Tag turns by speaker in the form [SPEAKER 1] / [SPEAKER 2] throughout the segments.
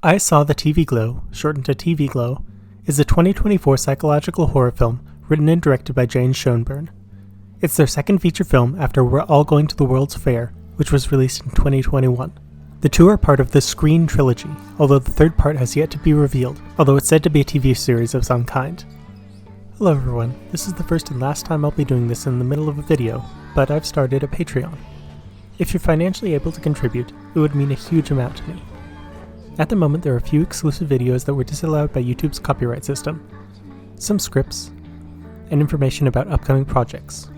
[SPEAKER 1] I Saw the TV Glow, shortened to TV Glow, is a 2024 psychological horror film written and directed by Jane Schoenberg. It's their second feature film after We're All Going to the World's Fair, which was released in 2021. The two are part of the Screen trilogy, although the third part has yet to be revealed, although it's said to be a TV series of some kind. Hello everyone, this is the first and last time I'll be doing this in the middle of a video, but I've started a Patreon. If you're financially able to contribute, it would mean a huge amount to me. At the moment there are a few exclusive videos that were disallowed by YouTube's copyright system, some scripts, and information about upcoming projects.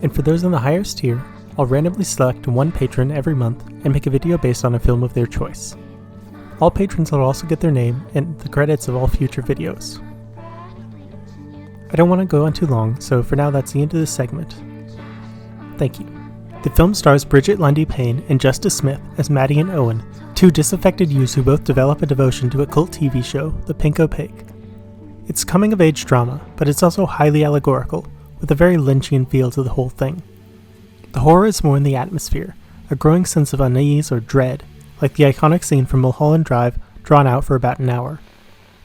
[SPEAKER 1] And for those in the highest tier, I'll randomly select one patron every month and make a video based on a film of their choice. All patrons will also get their name and the credits of all future videos. I don't want to go on too long, so for now that's the end of this segment. Thank you. The film stars Bridget Lundy Payne and Justice Smith as Maddie and Owen, two disaffected youths who both develop a devotion to a cult TV show, The Pink Opaque. It's coming-of-age drama, but it's also highly allegorical, with a very Lynchian feel to the whole thing. The horror is more in the atmosphere, a growing sense of unease or dread, like the iconic scene from Mulholland Drive, drawn out for about an hour.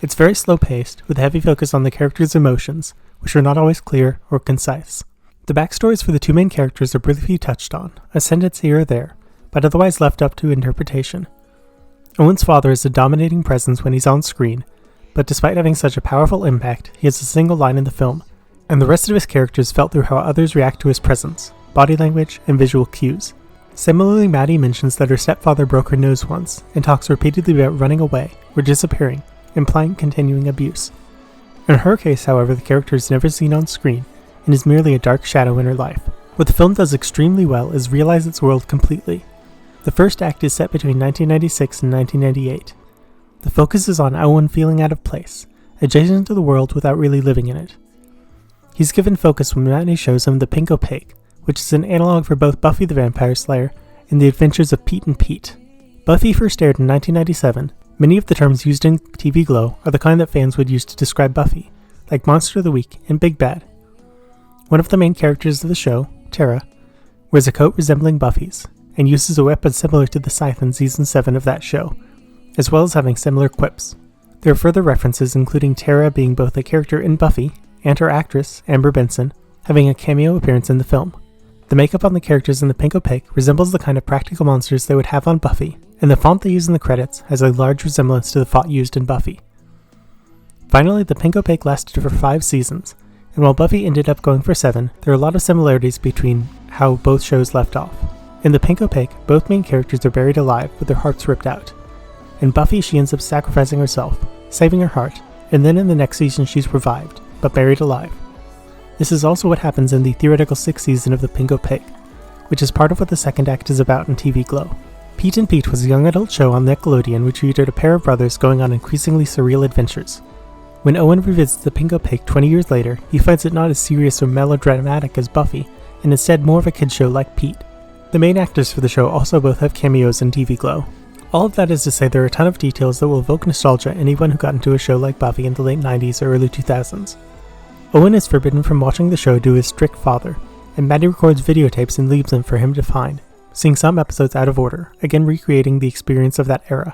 [SPEAKER 1] It's very slow-paced, with heavy focus on the characters' emotions, which are not always clear or concise. The backstories for the two main characters are briefly touched on, a sentence here or there, but otherwise left up to interpretation. Owen's father is a dominating presence when he's on screen, but despite having such a powerful impact, he has a single line in the film, and the rest of his characters felt through how others react to his presence, body language, and visual cues. Similarly, Maddie mentions that her stepfather broke her nose once, and talks repeatedly about running away, or disappearing, implying continuing abuse. In her case, however, the character is never seen on screen, and is merely a dark shadow in her life. What the film does extremely well is realize its world completely. The first act is set between 1996 and 1998. The focus is on Owen feeling out of place, adjacent to the world without really living in it. He's given focus when Maddie shows him the Pink Opaque, which is an analog for both Buffy the Vampire Slayer and the Adventures of Pete and Pete. Buffy first aired in 1997. Many of the terms used in TV Glow are the kind that fans would use to describe Buffy, like Monster of the Week and Big Bad. One of the main characters of the show, Tara, wears a coat resembling Buffy's, and uses a weapon similar to the scythe in Season 7 of that show, as well as having similar quips. There are further references including Tara being both a character in Buffy, and her actress, Amber Benson, having a cameo appearance in the film. The makeup on the characters in the Pink Opaque resembles the kind of practical monsters they would have on Buffy, and the font they use in the credits has a large resemblance to the font used in Buffy. Finally, the Pink Opaque lasted for 5 seasons, and while Buffy ended up going for 7, there are a lot of similarities between how both shows left off. In the Pink Opaque, both main characters are buried alive with their hearts ripped out. In Buffy, she ends up sacrificing herself, saving her heart, and then in the next season she's revived, but buried alive. This is also what happens in the theoretical 6th season of The Pink Opaque, which is part of what the second act is about in TV Glow. Pete and Pete was a young adult show on Nickelodeon which featured a pair of brothers going on increasingly surreal adventures. When Owen revisits The Pink Opaque 20 years later, he finds it not as serious or melodramatic as Buffy, and instead more of a kid show like Pete. The main actors for the show also both have cameos in TV Glow. All of that is to say there are a ton of details that will evoke nostalgia in anyone who got into a show like Buffy in the late 90s or early 2000s. Owen is forbidden from watching the show due to his strict father, and Maddie records videotapes and leaves them for him to find, seeing some episodes out of order, again recreating the experience of that era.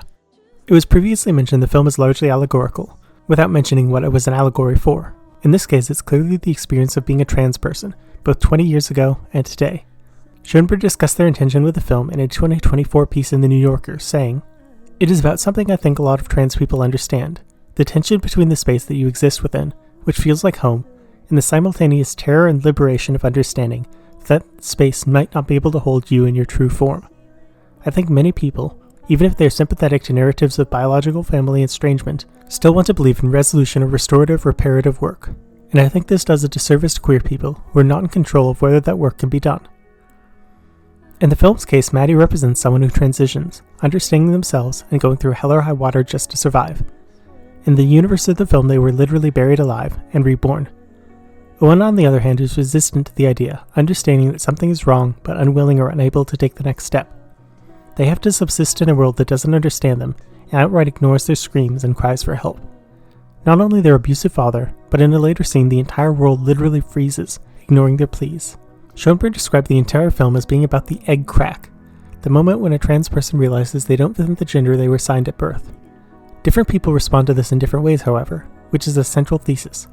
[SPEAKER 1] It was previously mentioned the film is largely allegorical, without mentioning what it was an allegory for. In this case, it's clearly the experience of being a trans person, both 20 years ago and today. Schoenberg discussed their intention with the film in a 2024 piece in The New Yorker, saying, "It is about something I think a lot of trans people understand, the tension between the space that you exist within, which feels like home, and the simultaneous terror and liberation of understanding that space might not be able to hold you in your true form. I think many people, even if they're sympathetic to narratives of biological family estrangement, still want to believe in resolution or restorative reparative work, and I think this does a disservice to queer people who are not in control of whether that work can be done." In the film's case, Maddie represents someone who transitions, understanding themselves and going through hell or high water just to survive. In the universe of the film, they were literally buried alive and reborn. Owen, on the other hand, is resistant to the idea, understanding that something is wrong but unwilling or unable to take the next step. They have to subsist in a world that doesn't understand them and outright ignores their screams and cries for help. Not only their abusive father, but in a later scene the entire world literally freezes, ignoring their pleas. Schoenberg described the entire film as being about the egg crack, the moment when a trans person realizes they don't fit the gender they were assigned at birth. Different people respond to this in different ways, however, which is a central thesis.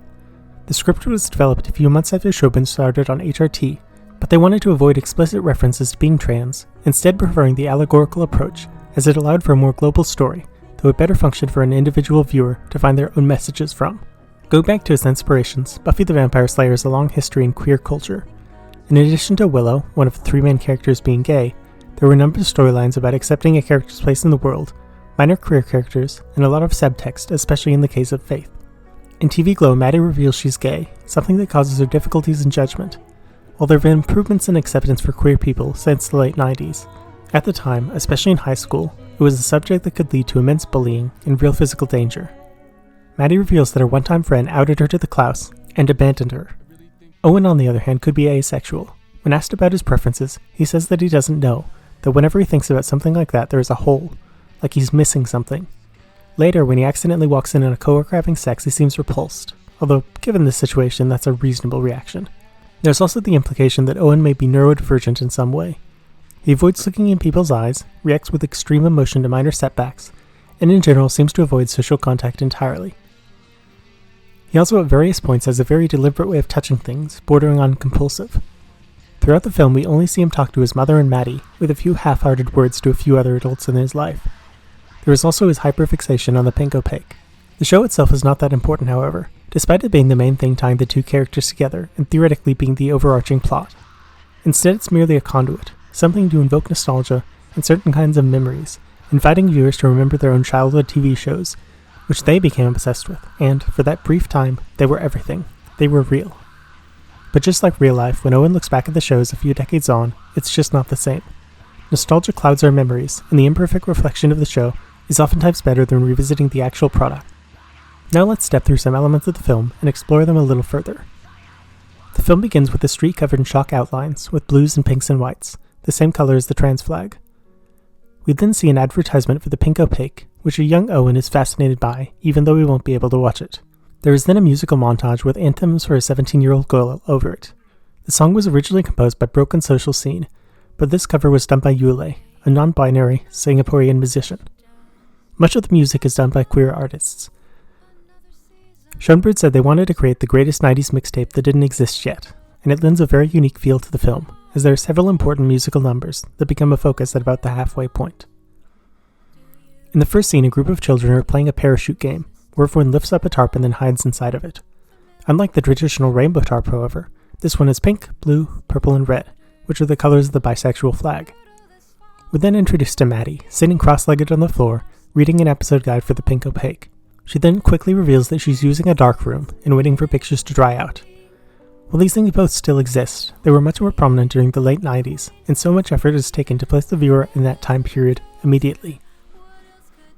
[SPEAKER 1] The script was developed a few months after Chauvin started on HRT, but they wanted to avoid explicit references to being trans, instead preferring the allegorical approach, as it allowed for a more global story, though it better functioned for an individual viewer to find their own messages from. Going back to its inspirations, Buffy the Vampire Slayer has a long history in queer culture. In addition to Willow, one of the three main characters being gay, there were a number of storylines about accepting a character's place in the world, minor queer characters, and a lot of subtext, especially in the case of Faith. In TV Glow, Maddie reveals she's gay, something that causes her difficulties in judgment. While there have been improvements in acceptance for queer people since the late 90s, at the time, especially in high school, it was a subject that could lead to immense bullying and real physical danger. Maddie reveals that her one-time friend outed her to the Klaus and abandoned her. Owen, on the other hand, could be asexual. When asked about his preferences, he says that he doesn't know, that whenever he thinks about something like that, there is a hole, like he's missing something. Later, when he accidentally walks in on a coworker having sex, he seems repulsed, although given this situation, that's a reasonable reaction. There's also the implication that Owen may be neurodivergent in some way. He avoids looking in people's eyes, reacts with extreme emotion to minor setbacks, and in general seems to avoid social contact entirely. He also at various points has a very deliberate way of touching things, bordering on compulsive. Throughout the film, we only see him talk to his mother and Maddie, with a few half-hearted words to a few other adults in his life. There is also his hyperfixation on the pink opaque. The show itself is not that important, however, despite it being the main thing tying the two characters together and theoretically being the overarching plot. Instead, it's merely a conduit, something to invoke nostalgia and certain kinds of memories, inviting viewers to remember their own childhood TV shows, which they became obsessed with, and, for that brief time, they were everything. They were real. But just like real life, when Owen looks back at the shows a few decades on, it's just not the same. Nostalgia clouds our memories, and the imperfect reflection of the show is oftentimes better than revisiting the actual product. Now let's step through some elements of the film and explore them a little further. The film begins with a street covered in chalk outlines, with blues and pinks and whites, the same color as the trans flag. We then see an advertisement for the pink opaque, which a young Owen is fascinated by, even though he won't be able to watch it. There is then a musical montage with anthems for a 17-year-old girl over it. The song was originally composed by Broken Social Scene, but this cover was done by Yule, a non-binary Singaporean musician. Much of the music is done by queer artists. Schoenberg said they wanted to create the greatest 90s mixtape that didn't exist yet, and it lends a very unique feel to the film, as there are several important musical numbers that become a focus at about the halfway point. In the first scene, a group of children are playing a parachute game, where everyone lifts up a tarp and then hides inside of it. Unlike the traditional rainbow tarp, however, this one is pink, blue, purple, and red, which are the colors of the bisexual flag. We're then introduced to Maddie, sitting cross-legged on the floor, reading an episode guide for the pink opaque. She then quickly reveals that she's using a dark room and waiting for pictures to dry out. While these things both still exist, they were much more prominent during the late 90s, and so much effort is taken to place the viewer in that time period immediately.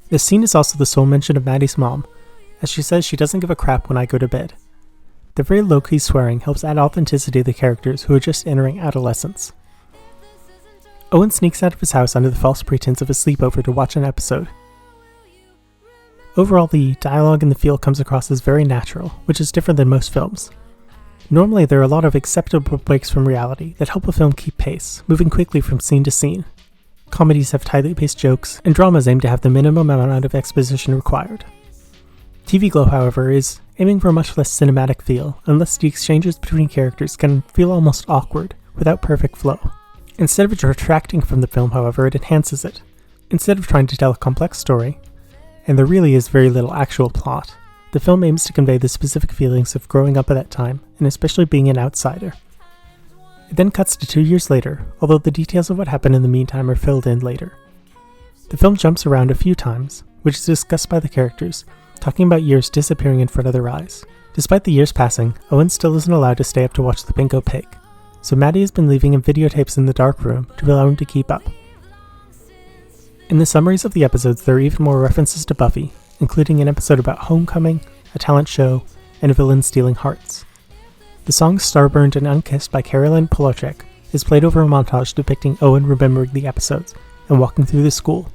[SPEAKER 1] This scene is also the sole mention of Maddie's mom, as she says she doesn't give a crap when I go to bed. The very low-key swearing helps add authenticity to the characters who are just entering adolescence. Owen sneaks out of his house under the false pretense of a sleepover to watch an episode. Overall, the dialogue and the feel comes across as very natural, which is different than most films. Normally, there are a lot of acceptable breaks from reality that help a film keep pace, moving quickly from scene to scene. Comedies have tightly paced jokes, and dramas aim to have the minimum amount of exposition required. TV Glow, however, is aiming for a much less cinematic feel, unless the exchanges between characters can feel almost awkward, without perfect flow. Instead of detracting from the film, however, it enhances it. Instead of trying to tell a complex story, and there really is very little actual plot, the film aims to convey the specific feelings of growing up at that time, and especially being an outsider. It then cuts to 2 years later, although the details of what happened in the meantime are filled in later. The film jumps around a few times, which is discussed by the characters, talking about years disappearing in front of their eyes. Despite the years passing, Owen still isn't allowed to stay up to watch the pink opaque, so Maddie has been leaving him videotapes in the dark room to allow him to keep up. In the summaries of the episodes, there are even more references to Buffy, including an episode about homecoming, a talent show, and a villain stealing hearts. The song Starburned and Unkissed by Caroline Polachek is played over a montage depicting Owen remembering the episodes and walking through the school.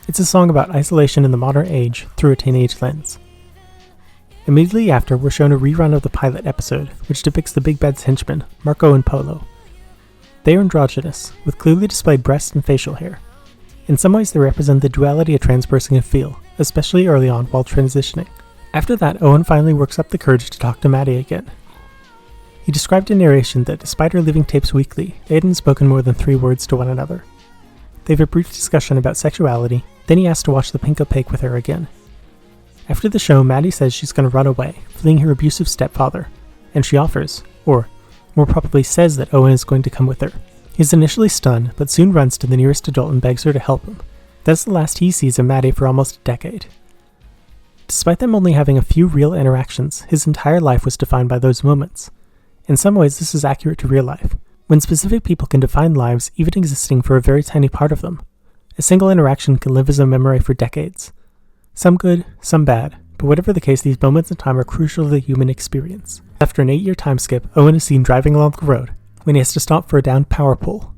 [SPEAKER 1] It's a song about isolation in the modern age through a teenage lens. Immediately after, we're shown a rerun of the pilot episode, which depicts the Big Bad's henchmen, Marco and Polo. They are androgynous, with clearly displayed breasts and facial hair. In some ways, they represent the duality a trans person can feel, especially early on while transitioning. After that, Owen finally works up the courage to talk to Maddie again. He described in narration that despite her leaving tapes weekly, they hadn't spoken more than 3 words to one another. They have a brief discussion about sexuality, then he asks to watch The Pink Opaque with her again. After the show, Maddie says she's going to run away, fleeing her abusive stepfather, and she offers, or more probably says, that Owen is going to come with her. He's initially stunned, but soon runs to the nearest adult and begs her to help him. That's the last he sees of Maddie for almost a decade. Despite them only having a few real interactions, his entire life was defined by those moments. In some ways, this is accurate to real life, when specific people can define lives even existing for a very tiny part of them. A single interaction can live as a memory for decades. Some good, some bad, but whatever the case, these moments in time are crucial to the human experience. After an 8-year time skip, Owen is seen driving along the road when he has to stop for a downed power pole.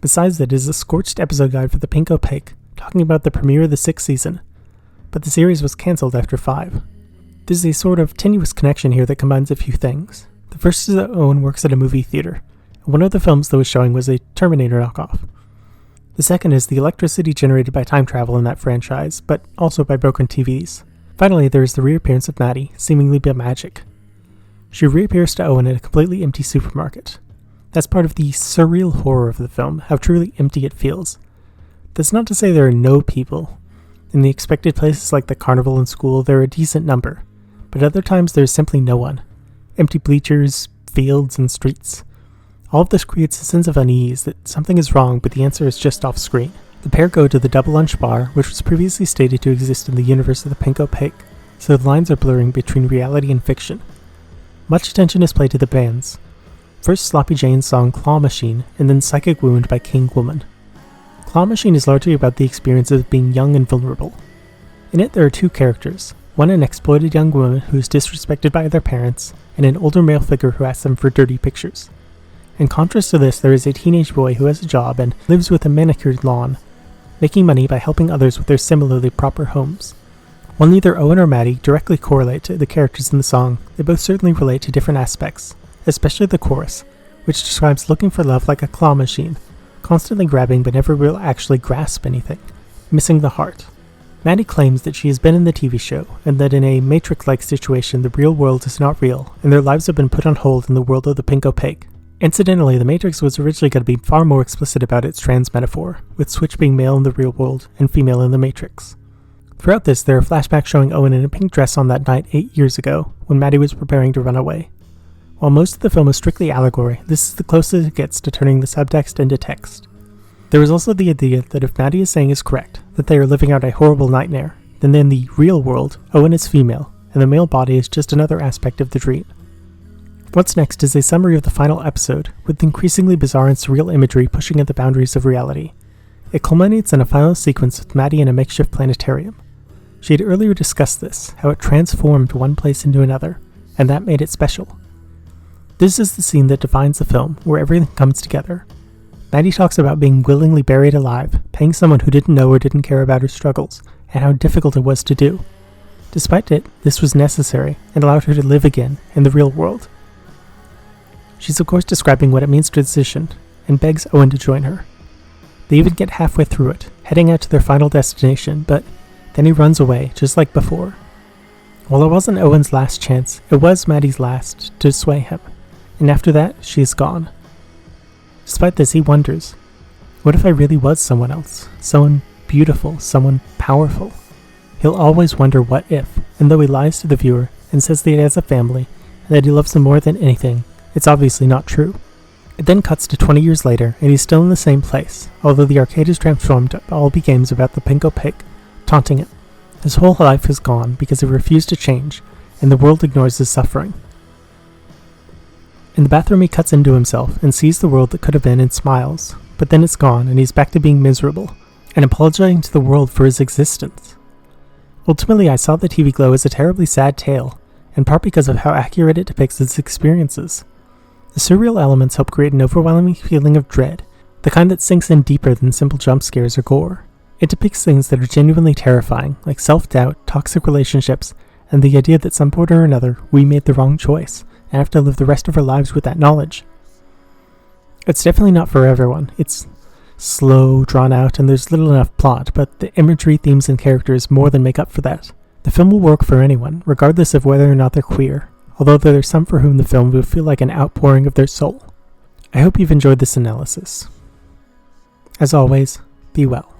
[SPEAKER 1] Besides that, it is a scorched episode guide for The Pink Opaque, talking about the premiere of the 6th season, but the series was cancelled after 5. There's a sort of tenuous connection here that combines a few things. The first is that Owen works at a movie theater. One of the films that was showing was a Terminator knockoff. The second is the electricity generated by time travel in that franchise, but also by broken TVs. Finally, there is the reappearance of Maddie, seemingly by magic. She reappears to Owen at a completely empty supermarket. That's part of the surreal horror of the film, how truly empty it feels. That's not to say there are no people. In the expected places like the carnival and school, there are a decent number, but other times there is simply no one. Empty bleachers, fields, and streets. All of this creates a sense of unease that something is wrong, but the answer is just off screen. The pair go to the Double Lunch Bar, which was previously stated to exist in the universe of The Pink Opaque, so the lines are blurring between reality and fiction. Much attention is paid to the bands. First Sloppy Jane's song Claw Machine, and then Psychic Wound by King Woman. Claw Machine is largely about the experience of being young and vulnerable. In it there are 2 characters, one an exploited young woman who is disrespected by their parents, and an older male figure who asks them for dirty pictures. In contrast to this, there is a teenage boy who has a job and lives with a manicured lawn, making money by helping others with their similarly proper homes. While neither Owen or Maddie directly correlate to the characters in the song, they both certainly relate to different aspects, especially the chorus, which describes looking for love like a claw machine, constantly grabbing but never will actually grasp anything, missing the heart. Maddie claims that she has been in the TV show, and that in a Matrix-like situation the real world is not real, and their lives have been put on hold in the world of The Pink Opaque. Incidentally, The Matrix was originally going to be far more explicit about its trans metaphor, with Switch being male in the real world and female in The Matrix. Throughout this, there are flashbacks showing Owen in a pink dress on that night 8 years ago, when Maddie was preparing to run away. While most of the film is strictly allegory, this is the closest it gets to turning the subtext into text. There is also the idea that if Maddie is saying is correct, that they are living out a horrible nightmare, then in the real world, Owen is female, and the male body is just another aspect of the dream. What's next is a summary of the final episode, with increasingly bizarre and surreal imagery pushing at the boundaries of reality. It culminates in a final sequence with Maddie in a makeshift planetarium. She had earlier discussed this, how it transformed one place into another, and that made it special. This is the scene that defines the film, where everything comes together. Maddie talks about being willingly buried alive, paying someone who didn't know or didn't care about her struggles, and how difficult it was to do. Despite it, this was necessary, and allowed her to live again, in the real world. She's of course describing what it means to transition, and begs Owen to join her. They even get halfway through it, heading out to their final destination, but then he runs away, just like before. While it wasn't Owen's last chance, it was Maddie's last to sway him, and after that, she is gone. Despite this, he wonders, what if I really was someone else? Someone beautiful, someone powerful? He'll always wonder what if, and though he lies to the viewer and says that he has a family, and that he loves them more than anything, it's obviously not true. It then cuts to 20 years later, and he's still in the same place, although the arcade is transformed to all be games about the Pink Opaque, taunting him. His whole life is gone because he refused to change, and the world ignores his suffering. In the bathroom he cuts into himself and sees the world that could have been and smiles, but then it's gone and he's back to being miserable, and apologizing to the world for his existence. Ultimately, I saw the TV Glow as a terribly sad tale, in part because of how accurate it depicts its experiences. The surreal elements help create an overwhelming feeling of dread, the kind that sinks in deeper than simple jump scares or gore. It depicts things that are genuinely terrifying, like self-doubt, toxic relationships, and the idea that some point or another we made the wrong choice, and have to live the rest of our lives with that knowledge. It's definitely not for everyone. It's slow, drawn out, and there's little enough plot, but the imagery, themes, and characters more than make up for that. The film will work for anyone, regardless of whether or not they're queer, although there are some for whom the film will feel like an outpouring of their soul. I hope you've enjoyed this analysis. As always, be well.